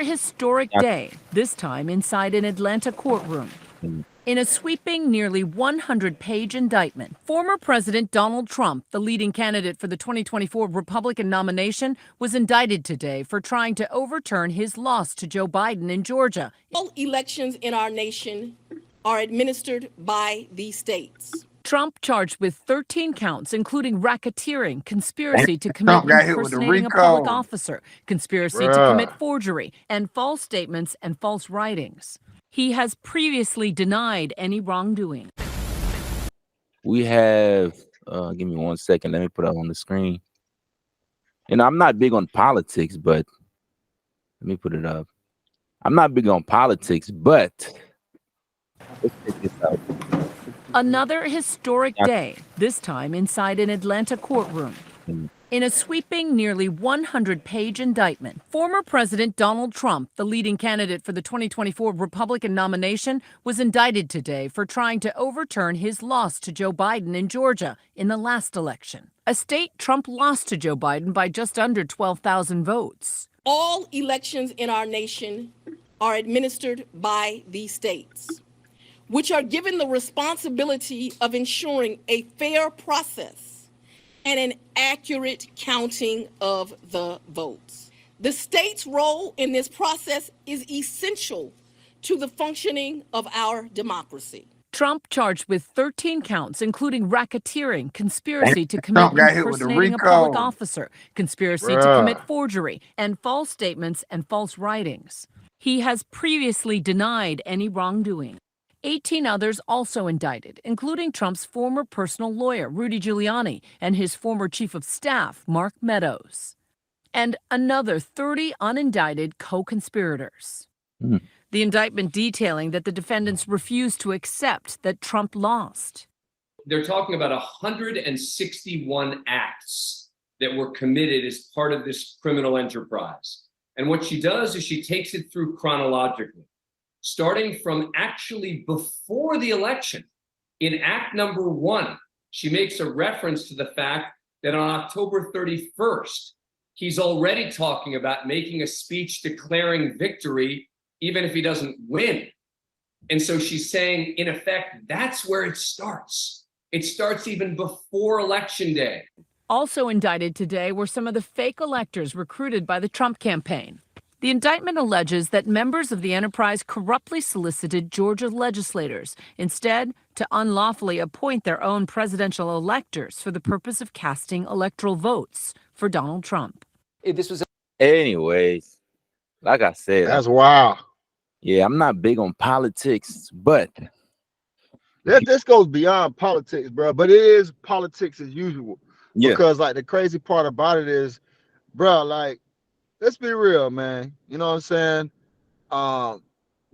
historic day, this time inside an Atlanta courtroom. In a sweeping, nearly 100-page indictment, former President Donald Trump, the leading candidate for the 2024 Republican nomination, was indicted today for trying to overturn his loss to Joe Biden in Georgia. All elections in our nation are administered by the states. Trump charged with 13 counts, including racketeering, conspiracy to commit Trump got hit with the impersonating a public RICO. officer, conspiracy to commit forgery, and false statements and false writings. He has previously denied any wrongdoing. We have, give me 1 second. Let me put it on the screen. And I'm not big on politics, but let me put it up. I'm not big on politics, but let's check this out. Another historic day, this time inside an Atlanta courtroom. In a sweeping, nearly 100-page indictment, former President Donald Trump, the leading candidate for the 2024 Republican nomination, was indicted today for trying to overturn his loss to Joe Biden in Georgia in the last election, a state Trump lost to Joe Biden by just under 12,000 votes. All elections in our nation are administered by the states, which are given the responsibility of ensuring a fair process and an accurate counting of the votes. The state's role in this process is essential to the functioning of our democracy. Trump charged with 13 counts, including racketeering, conspiracy to commit Trump got hit with the impersonating a public RICO. officer, conspiracy to commit forgery, and false statements and false writings. He has previously denied any wrongdoing. 18 others also indicted, including Trump's former personal lawyer, Rudy Giuliani, and his former chief of staff, Mark Meadows, and another 30 unindicted co-conspirators. The indictment detailing that the defendants refused to accept that Trump lost. They're talking about 161 acts that were committed as part of this criminal enterprise. And what she does is she takes it through chronologically, starting from actually before the election. In act number 1, she makes a reference to the fact that on October 31st, he's already talking about making a speech declaring victory, even if he doesn't win. And so she's saying, in effect, that's where it starts. It starts even before Election Day. Also indicted today were some of the fake electors recruited by the Trump campaign. The indictment alleges that members of the enterprise corruptly solicited Georgia legislators, instead to unlawfully appoint their own presidential electors for the purpose of casting electoral votes for Donald Trump. Anyways, like I said, That's wild. yeah, I'm not big on politics, but This goes beyond politics, bro. But it is politics as usual. yeah, Because like the crazy part about it is, bro, like, let's be real, man. You know what I'm saying?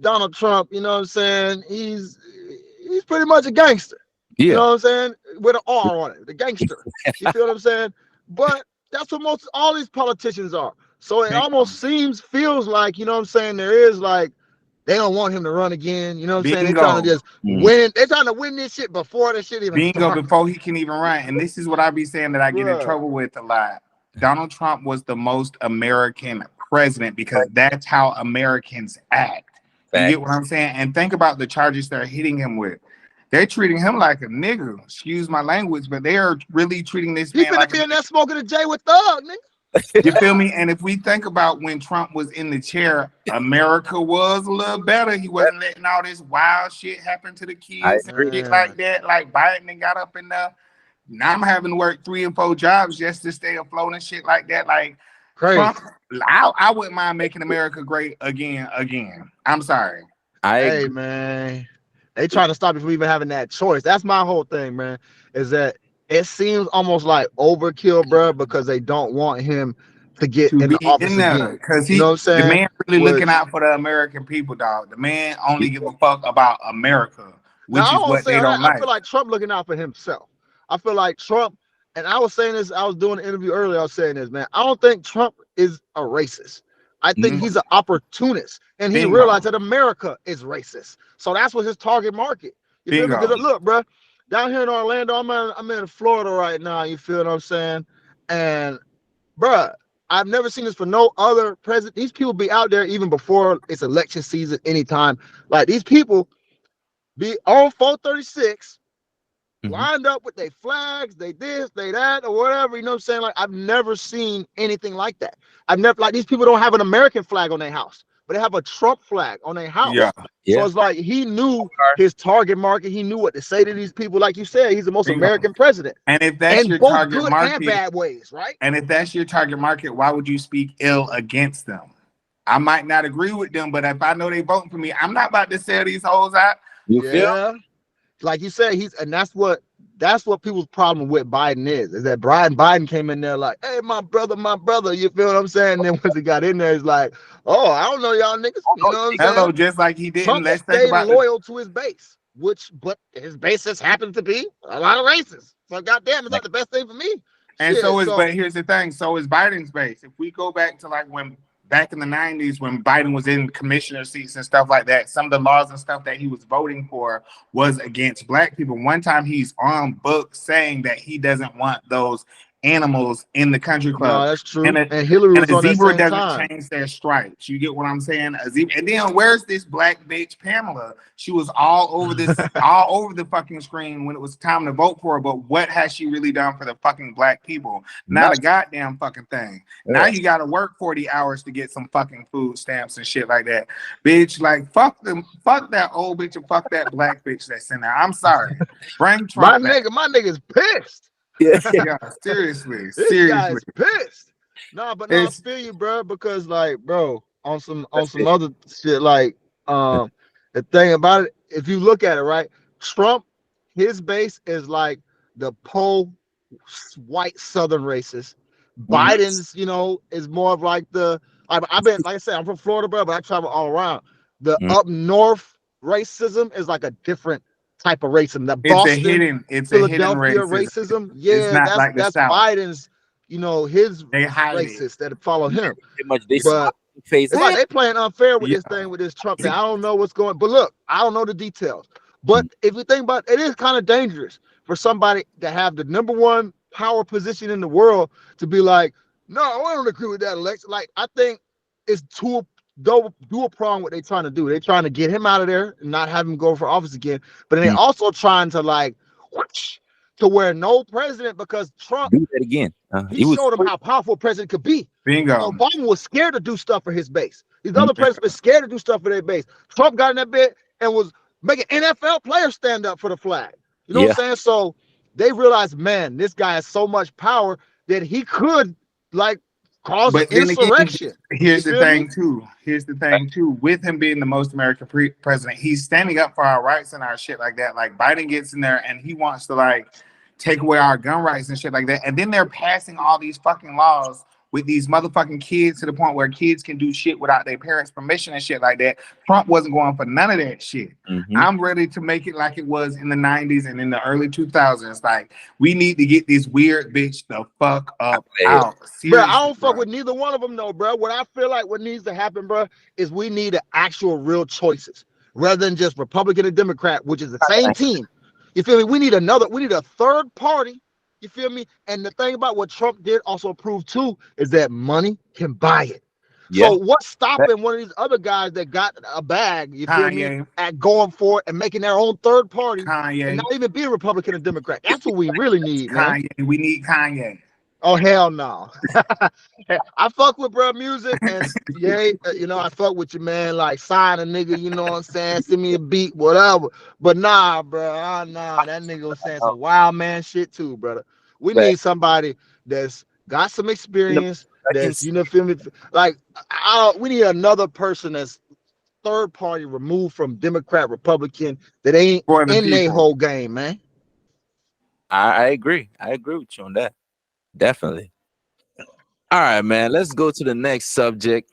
Donald Trump, you know what I'm saying? He's pretty much a gangster. You yeah, know what I'm saying? With an R on it, the gangster. You feel what I'm saying? But that's what most all these politicians are. So it almost feels like, you know what I'm saying, there is like they don't want him to run again. You know what I'm saying? They're trying to just win. They're trying to win this shit before the shit even starts. Before he can even run. And this is what I be saying that I get in Bruh. trouble with a lot. Donald Trump was the most American president because that's how Americans act. You get what I'm saying? And think about the charges they're hitting him with. They're treating him like a nigga. Excuse my language, but they are really treating this He man finna like be in there smoking a J with Thug, nigga. you feel me? And if we think about when Trump was in the chair, America was a little better. He wasn't letting all this wild shit happen to the kids and shit like that. Like Biden and got up in there. Now I'm having to work 3 and 4 jobs just to stay afloat and shit like that. Like Crazy. Trump, I wouldn't mind making America great again. I'm sorry. Hey, man. They trying to stop you from even having that choice. That's my whole thing, man. Is that it seems almost like overkill, bro, because they don't want him to get in the office again. Because You know what I'm saying? the man really looking out for the American people, dog. The man only give a fuck about America, which Now, is what they don't I like. feel like Trump looking out for himself. I feel like Trump, and I was saying this, I was doing an interview earlier, I was saying this, man. I don't think Trump is a racist. I think he's an opportunist, and he realized that America is racist. So that's what his target market. You feel me? Because look, bro, down here in Orlando, I'm in Florida right now. You feel what I'm saying? And, bro, I've never seen this for no other president. These people be out there even before it's election season, anytime. Like these people be on 436, lined up with their flags, they this, they that, or whatever. You know what I'm saying? Like I've never seen anything like that. I've never like these people don't have an American flag on their house, but they have a Trump flag on their house. Yeah. So it's like he knew his target market. He knew what to say to these people. Like you said, he's the most Bingo. American president. And if that's In your both target good market, and bad ways, right? and if that's your target market, why would you speak ill against them? I might not agree with them, but if I know they voting for me, I'm not about to sell these hoes out. You feel? Like you said, that's what people's problem with Biden is that Biden came in there like, hey, my brother, you feel what I'm saying? And then once he got in there, he's like, oh, I don't know y'all niggas. You know what I'm saying? Hello, just like he didn't. Trump Let's think stayed about loyal to his base, but his base just happens to be a lot of racists. So goddamn, it's not the best thing for me. And but here's the thing. So is Biden's base. If we go back to like back in the 90s when Biden was in commissioner seats and stuff like that, some of the laws and stuff that he was voting for was against black people. One time he's on book saying that he doesn't want those animals in the country club. No, that's true. And Hillary was a on that zebra same doesn't time. change their stripes. You get what I'm saying? A zebra. And then where's this black bitch Pamela? She was all over this, all over the fucking screen when it was time to vote for her. But what has she really done for the fucking black people? Not a goddamn fucking thing. Yeah. Now you got to work 40 hours to get some fucking food stamps and shit like that, bitch. Like fuck them, fuck that old bitch and fuck that black bitch that's in there. I'm sorry. Bring Trump back. My nigga's pissed. Yeah, seriously. This guy's pissed. No, but no, I feel you, bro. Because like, bro, on some other shit, like, the thing about it, if you look at it, right, Trump, his base is like the white Southern racist. Biden's, you know, is more of like I've been, like I said, I'm from Florida, bro, but I travel all around. The up north racism is like a different type of racism. That Boston, Philadelphia racism. Yeah, that's Biden's, you know, his racists that follow him. But it's like they playing unfair with this thing with this Trump thing. I don't know what's going, but look, I don't know the details. But if you think about it, it is kind of dangerous for somebody to have the #1 power position in the world to be like, no, I don't agree with that election. Like, I think it's dual prong what they're trying to do. They're trying to get him out of there and not have him go for office again. But they're also trying to like to where no president, because Trump do that again. He showed him how powerful a president could be. Bingo. Obama was scared to do stuff for his base. These other presidents were scared to do stuff for their base. Trump got in that bit and was making NFL players stand up for the flag. You know what I'm saying? So they realized, man, this guy has so much power that he could like cause an insurrection. Here's the thing too. With him being the most American president, he's standing up for our rights and our shit like that. Like Biden gets in there and he wants to like take away our gun rights and shit like that. And then they're passing all these fucking laws with these motherfucking kids to the point where kids can do shit without their parents' permission and shit like that. Trump wasn't going for none of that shit. I'm ready to make it like it was in the 90s and in the early 2000s. Like, we need to get this weird bitch the fuck up out. Bro, I don't fuck with neither one of them, though, bro. What I feel like what needs to happen, bro, is we need actual real choices rather than just Republican and Democrat, which is the same team. You feel me? We need a third party. You feel me? And the thing about what Trump did also prove too is that money can buy it. So what's stopping one of these other guys that got a bag, you feel me, at going for it and making their own third party and not even being Republican and Democrat? That's what we really need, man. We need Kanye. Oh, hell no. I fuck with bro music and you know, I fuck with you, man. Like sign a nigga, you know what I'm saying? Send me a beat, whatever. But nah, bro. Nah, that nigga was saying some wild man shit too, brother. We need somebody that's got some experience, that's, you know, feel me? Like, we need another person that's third party removed from Democrat, Republican, that ain't in their whole game, man. I agree. I agree with you on that. Definitely. All right, man. Let's go to the next subject.